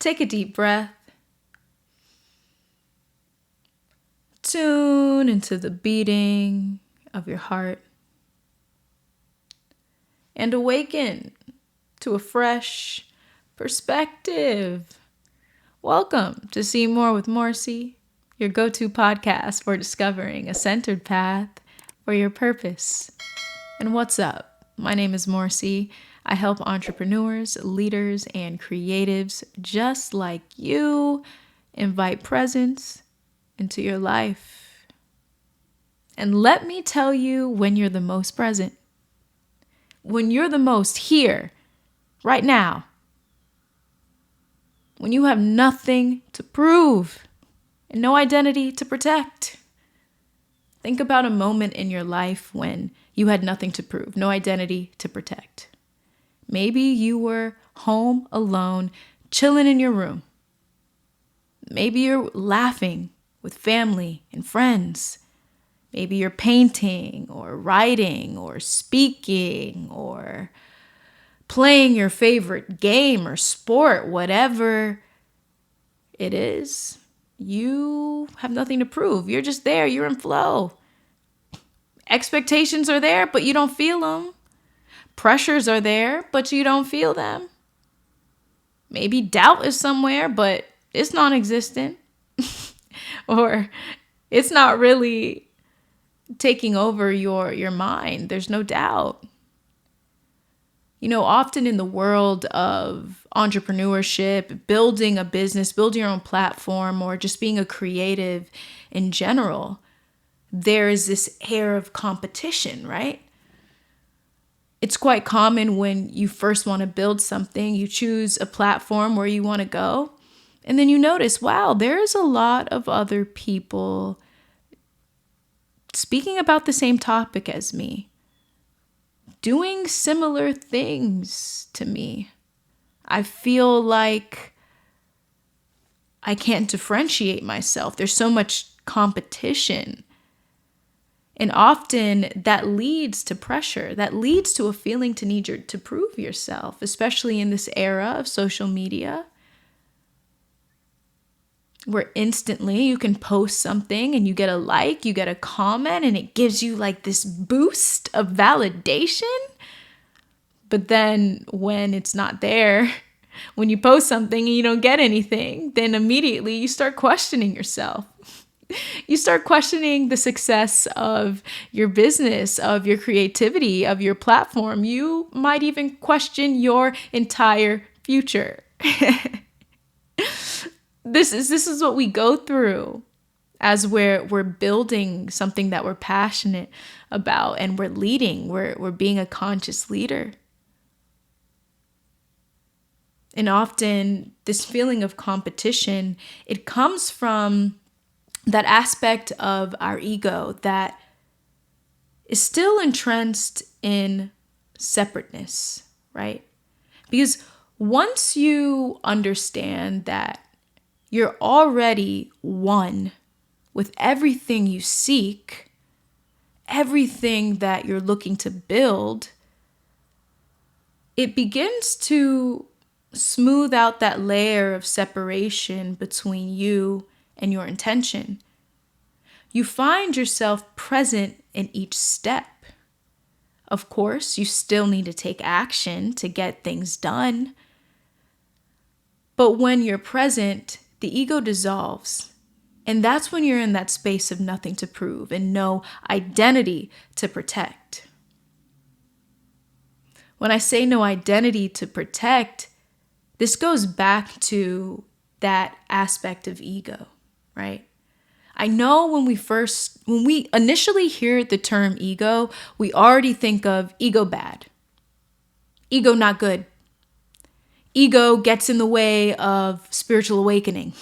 Take a deep breath. Tune into the beating of your heart. And awaken to a fresh perspective. Welcome to See More with Morsi, your go-to podcast for discovering a centered path for your purpose. And what's up? My name is Morsi. I help entrepreneurs, leaders, and creatives just like you invite presence into your life. And let me tell you when you're the most present. When you're the most here, right now. When you have nothing to prove and no identity to protect. Think about a moment in your life when you had nothing to prove, no identity to protect. Maybe you were home alone, chilling in your room. Maybe you're laughing with family and friends. Maybe you're painting or writing or speaking or playing your favorite game or sport, whatever it is. You have nothing to prove. You're just there. You're in flow. Expectations are there, but you don't feel them. Pressures are there, but you don't feel them. Maybe doubt is somewhere, but it's non-existent. Or it's not really taking over your mind. There's no doubt. You know, often in the world of entrepreneurship, building a business, building your own platform, or just being a creative in general, there is this air of competition, right? It's quite common when you first want to build something, you choose a platform where you want to go, and then you notice, wow, there's a lot of other people speaking about the same topic as me, doing similar things to me. I feel like I can't differentiate myself. There's so much competition. And often that leads to pressure. That leads to a feeling to need to prove yourself, especially in this era of social media, where instantly you can post something and you get a like, you get a comment, and it gives you like this boost of validation. But then when it's not there, when you post something and you don't get anything, then immediately you start questioning yourself. You start questioning the success of your business, of your creativity, of your platform. You might even question your entire future. This is what we go through as we're building something that we're passionate about, and we're leading. We're being a conscious leader. And often this feeling of competition, it comes from that aspect of our ego that is still entrenched in separateness, right? Because once you understand that you're already one with everything you seek, everything that you're looking to build, it begins to smooth out that layer of separation between you and your intention. You find yourself present in each step. Of course, you still need to take action to get things done. But when you're present, the ego dissolves. And that's when you're in that space of nothing to prove and no identity to protect. When I say no identity to protect, this goes back to that aspect of ego, right? I know when we initially hear the term ego, we already think of ego bad, ego not good. Ego gets in the way of spiritual awakening.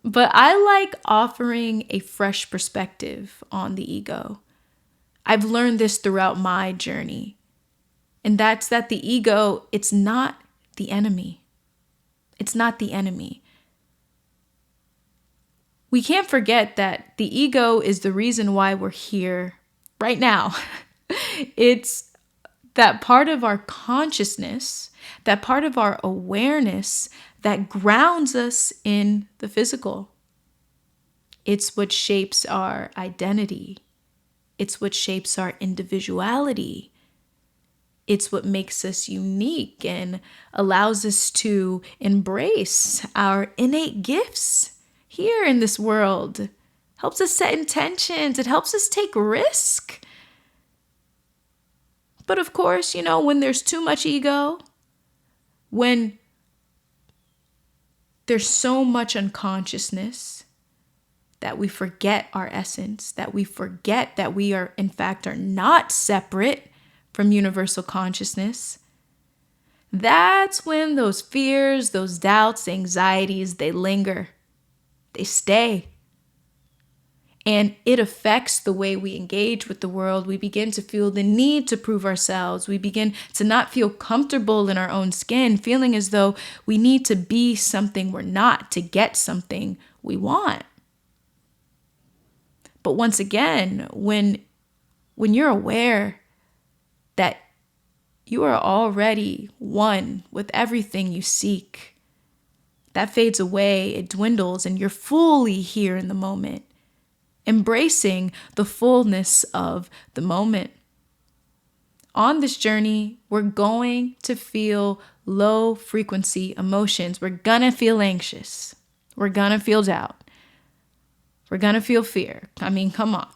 But I like offering a fresh perspective on the ego. I've learned this throughout my journey. And that's that the ego, it's not the enemy. It's not the enemy. We can't forget that the ego is the reason why we're here right now. It's that part of our consciousness that part of our awareness that grounds us in the physical. It's what shapes our identity. It's what shapes our individuality. It's what makes us unique and allows us to embrace our innate gifts here in this world. Helps us set intentions. It helps us take risk. But of course, when there's too much ego, when there's so much unconsciousness that we forget our essence, that we forget that we are, in fact, are not separate from universal consciousness, that's when those fears, those doubts, anxieties, they linger, they stay. And it affects the way we engage with the world. We begin to feel the need to prove ourselves. We begin to not feel comfortable in our own skin, feeling as though we need to be something we're not to get something we want. But once again, when you're aware that you are already one with everything you seek, that fades away, it dwindles, and you're fully here in the moment, embracing the fullness of the moment. On this journey, we're going to feel low frequency emotions. We're gonna feel anxious. We're gonna feel doubt. We're gonna feel fear. I mean, come on.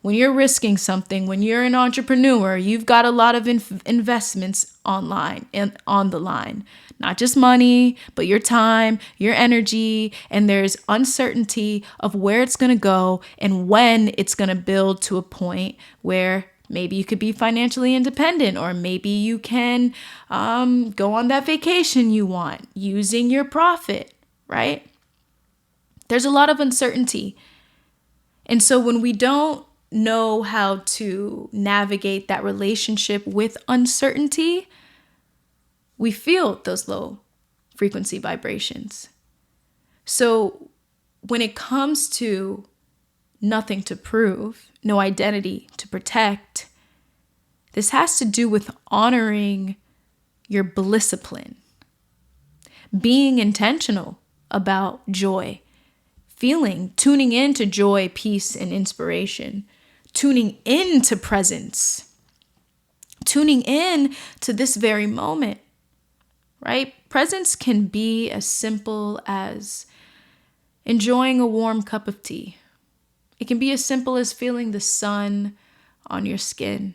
When you're risking something, when you're an entrepreneur, you've got a lot of investments online and on the line. Not just money, but your time, your energy, and there's uncertainty of where it's going to go and when it's going to build to a point where maybe you could be financially independent, or maybe you can go on that vacation you want using your profit, right? There's a lot of uncertainty. And so when we don't know how to navigate that relationship with uncertainty, we feel those low frequency vibrations. So when it comes to nothing to prove, no identity to protect, this has to do with honoring your blissipline, being intentional about joy, tuning into joy, peace, and inspiration, tuning into presence, tuning in to this very moment, right? Presence can be as simple as enjoying a warm cup of tea. It can be as simple as feeling the sun on your skin.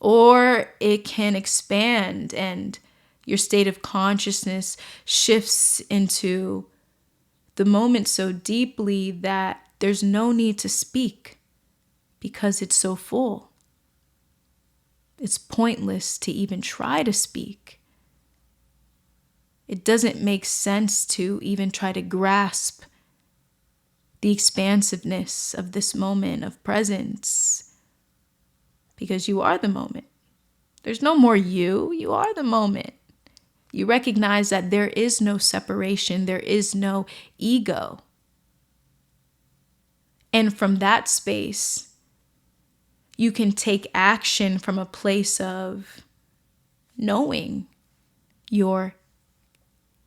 Or it can expand and your state of consciousness shifts into the moment so deeply that there's no need to speak because it's so full. It's pointless to even try to speak. It doesn't make sense to even try to grasp the expansiveness of this moment of presence because you are the moment. There's no more you are the moment. You recognize that there is no separation, there is no ego. And from that space, you can take action from a place of knowing your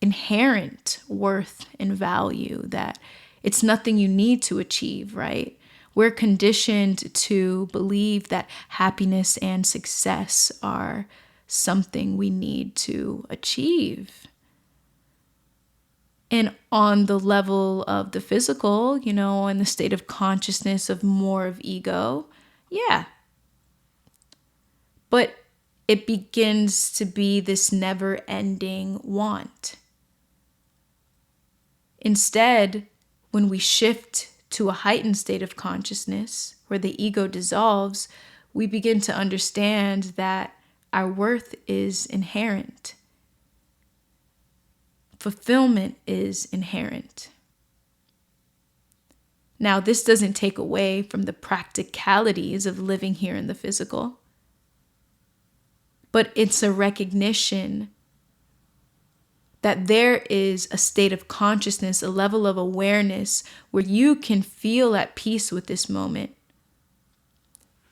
inherent worth and value, that it's nothing you need to achieve, right? We're conditioned to believe that happiness and success are something we need to achieve. And on the level of the physical, in the state of consciousness of more of ego, yeah. But it begins to be this never-ending want. Instead, when we shift to a heightened state of consciousness where the ego dissolves, we begin to understand that our worth is inherent. Fulfillment is inherent. Now, this doesn't take away from the practicalities of living here in the physical, but it's a recognition that there is a state of consciousness, a level of awareness where you can feel at peace with this moment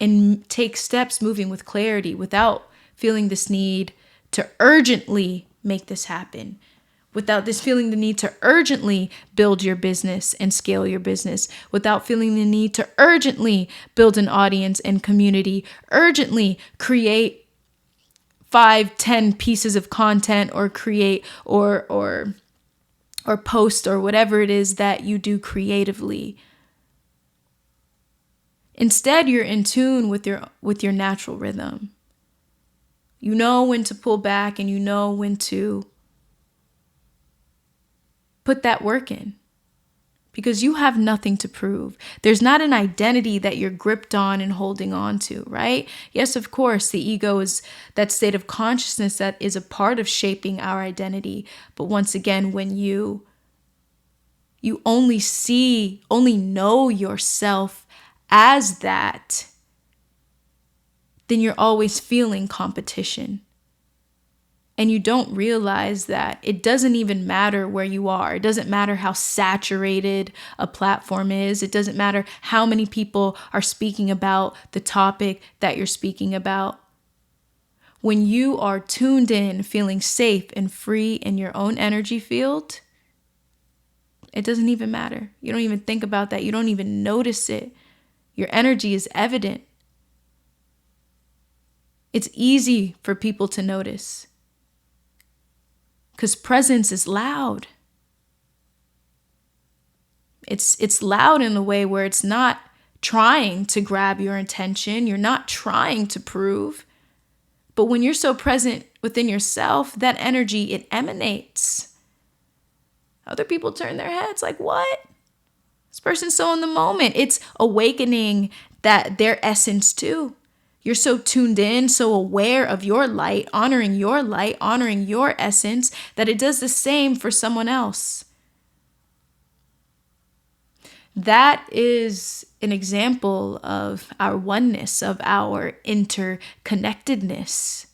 and take steps moving with clarity without feeling this need to urgently make this happen, without this feeling the need to urgently build your business and scale your business, without feeling the need to urgently build an audience and community, urgently create 5-10 pieces of content, or create or post, or whatever it is that you do creatively. Instead, you're in tune with your natural rhythm. You know when to pull back, and you know when to put that work in, because you have nothing to prove. There's not an identity that you're gripped on and holding on to, right? Yes, of course, the ego is that state of consciousness that is a part of shaping our identity. But once again, when you only know yourself as that, then you're always feeling competition. And you don't realize that it doesn't even matter where you are. It doesn't matter how saturated a platform is. It doesn't matter how many people are speaking about the topic that you're speaking about. When you are tuned in, feeling safe and free in your own energy field, it doesn't even matter. You don't even think about that. You don't even notice it. Your energy is evident. It's easy for people to notice, because presence is loud. It's loud in a way where it's not trying to grab your attention. You're not trying to prove. But when you're so present within yourself, that energy, it emanates. Other people turn their heads like, what? This person's so in the moment. It's awakening that their essence too. You're so tuned in, so aware of your light, honoring your essence, that it does the same for someone else. That is an example of our oneness, of our interconnectedness,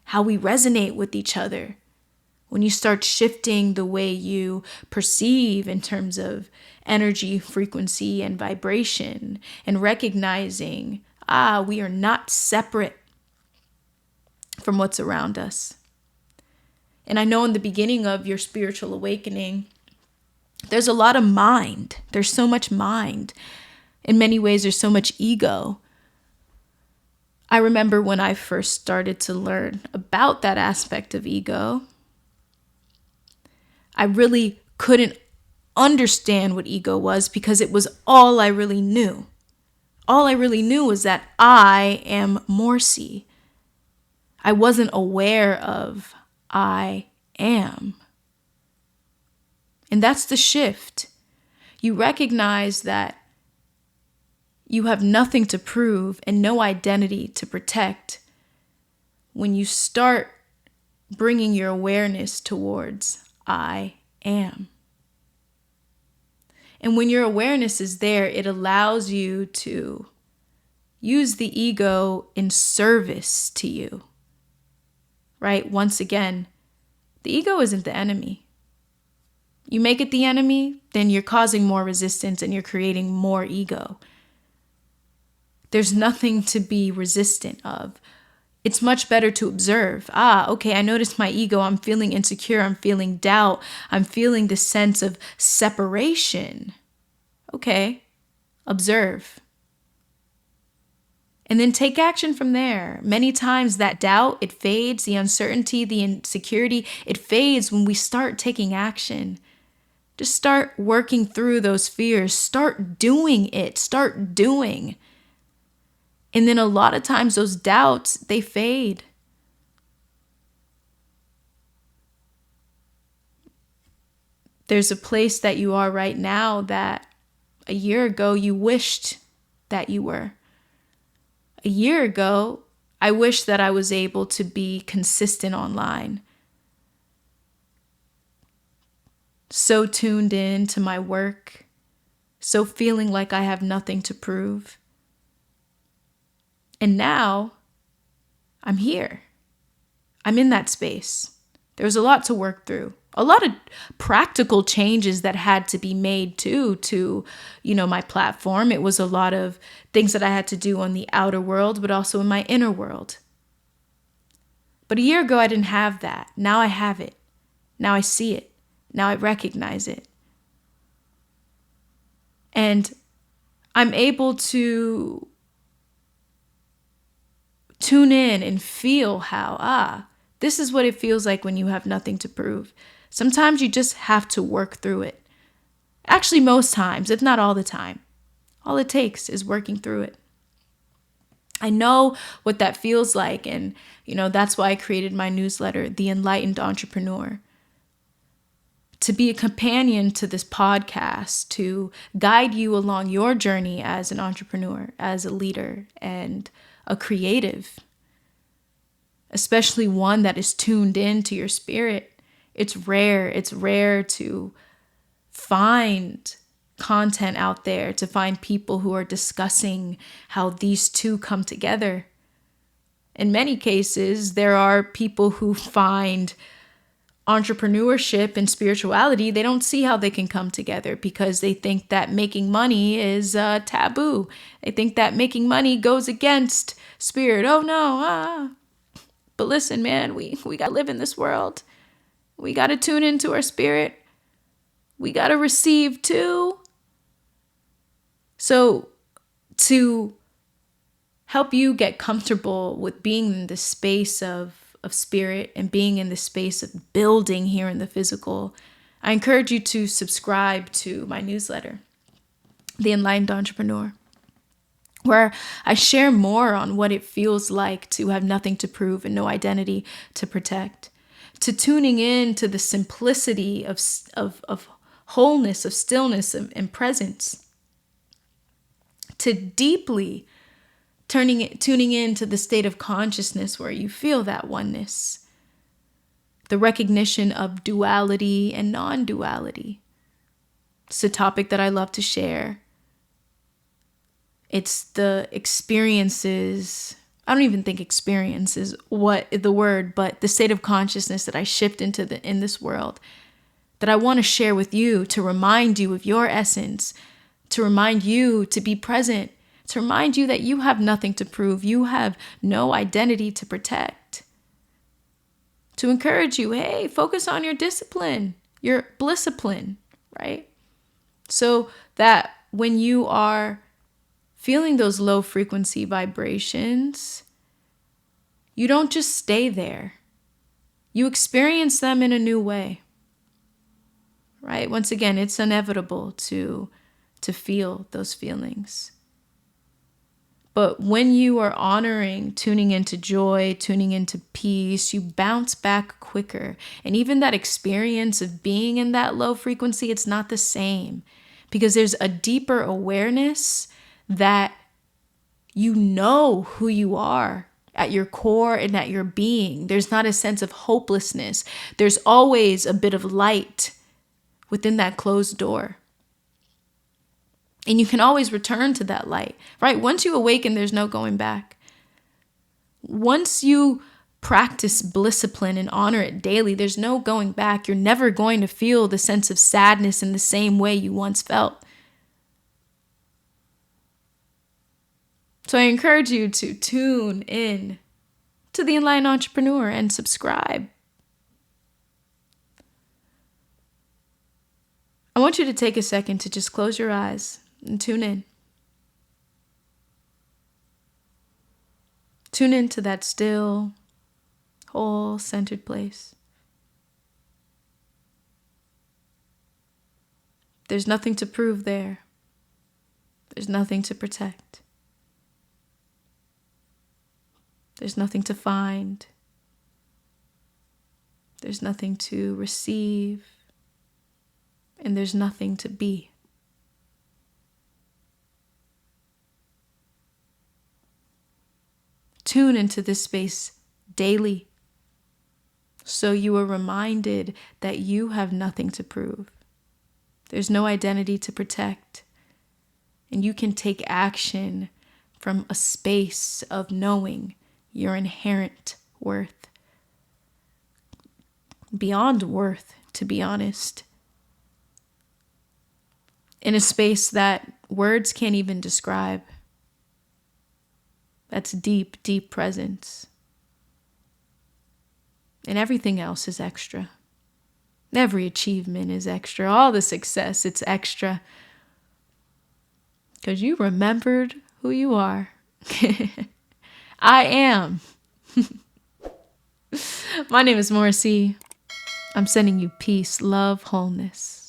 how we resonate with each other. When you start shifting the way you perceive in terms of energy, frequency, and vibration, and recognizing, we are not separate from what's around us. And I know in the beginning of your spiritual awakening, there's a lot of mind. There's so much mind. In many ways, there's so much ego. I remember when I first started to learn about that aspect of ego, I really couldn't understand what ego was, because it was all I really knew. All I really knew was that I am Morsi. I wasn't aware of I am. And that's the shift. You recognize that you have nothing to prove and no identity to protect when you start bringing your awareness towards I am. And when your awareness is there, it allows you to use the ego in service to you, right? Once again, the ego isn't the enemy. You make it the enemy, then you're causing more resistance and you're creating more ego. There's nothing to be resistant of. It's much better to observe. Okay, I noticed my ego. I'm feeling insecure. I'm feeling doubt. I'm feeling this sense of separation. Okay, observe. And then take action from there. Many times that doubt, it fades. The uncertainty, the insecurity, it fades when we start taking action. Just start working through those fears. Start doing it. Start doing. And then a lot of times those doubts, they fade. There's a place that you are right now that a year ago you wished that you were. A year ago, I wish that I was able to be consistent online. So tuned in to my work, so feeling like I have nothing to prove. And now I'm here. I'm in that space. There was a lot to work through. A lot of practical changes that had to be made too to, my platform. It was a lot of things that I had to do on the outer world, but also in my inner world. But a year ago, I didn't have that. Now I have it. Now I see it. Now I recognize it. And I'm able to tune in and feel how, this is what it feels like when you have nothing to prove. Sometimes you just have to work through it. Actually, most times, if not all the time. All it takes is working through it. I know what that feels like. And, that's why I created my newsletter, The Enlightened Entrepreneur. To be a companion to this podcast, to guide you along your journey as an entrepreneur, as a leader, and a creative, especially one that is tuned in to your spirit. It's rare to find content out there, to find people who are discussing how these two come together. In many cases, there are people who find entrepreneurship and spirituality, they don't see how they can come together because they think that making money is taboo. They think that making money goes against spirit. Oh no, But listen, man, we got to live in this world. We got to tune into our spirit. We got to receive too. So to help you get comfortable with being in the space of spirit and being in the space of building here in the physical, I encourage you to subscribe to my newsletter, The Enlightened Entrepreneur, where I share more on what it feels like to have nothing to prove and no identity to protect, to tuning in to the simplicity of wholeness, of stillness and presence, to deeply tuning in to the state of consciousness where you feel that oneness, the recognition of duality and non-duality. It's a topic that I love to share. It's the experiences, I don't even think experience is what the word, but the state of consciousness that I shift in this world that I want to share with you, to remind you of your essence, to remind you to be present, to remind you that you have nothing to prove. You have no identity to protect. To encourage you, hey, focus on your discipline, your Blissipline, right? So that when you are feeling those low frequency vibrations, you don't just stay there. You experience them in a new way, right? Once again, it's inevitable to feel those feelings. But when you are honoring, tuning into joy, tuning into peace, you bounce back quicker. And even that experience of being in that low frequency, it's not the same because there's a deeper awareness that you know who you are at your core and at your being. There's not a sense of hopelessness. There's always a bit of light within that closed door. And you can always return to that light, right? Once you awaken, there's no going back. Once you practice Blissipline and honor it daily, there's no going back. You're never going to feel the sense of sadness in the same way you once felt. So I encourage you to tune in to The Enlightened Entrepreneur and subscribe. I want you to take a second to just close your eyes and tune in. Tune into that still, whole, centered place. There's nothing to prove there. There's nothing to protect. There's nothing to find. There's nothing to receive. And there's nothing to be. Tune into this space daily so you are reminded that you have nothing to prove. There's no identity to protect. And you can take action from a space of knowing your inherent worth. Beyond worth, to be honest. In a space that words can't even describe. That's deep, deep presence. And everything else is extra. Every achievement is extra. All the success, it's extra. Because you remembered who you are. I am. My name is Morrissey. I'm sending you peace, love, wholeness.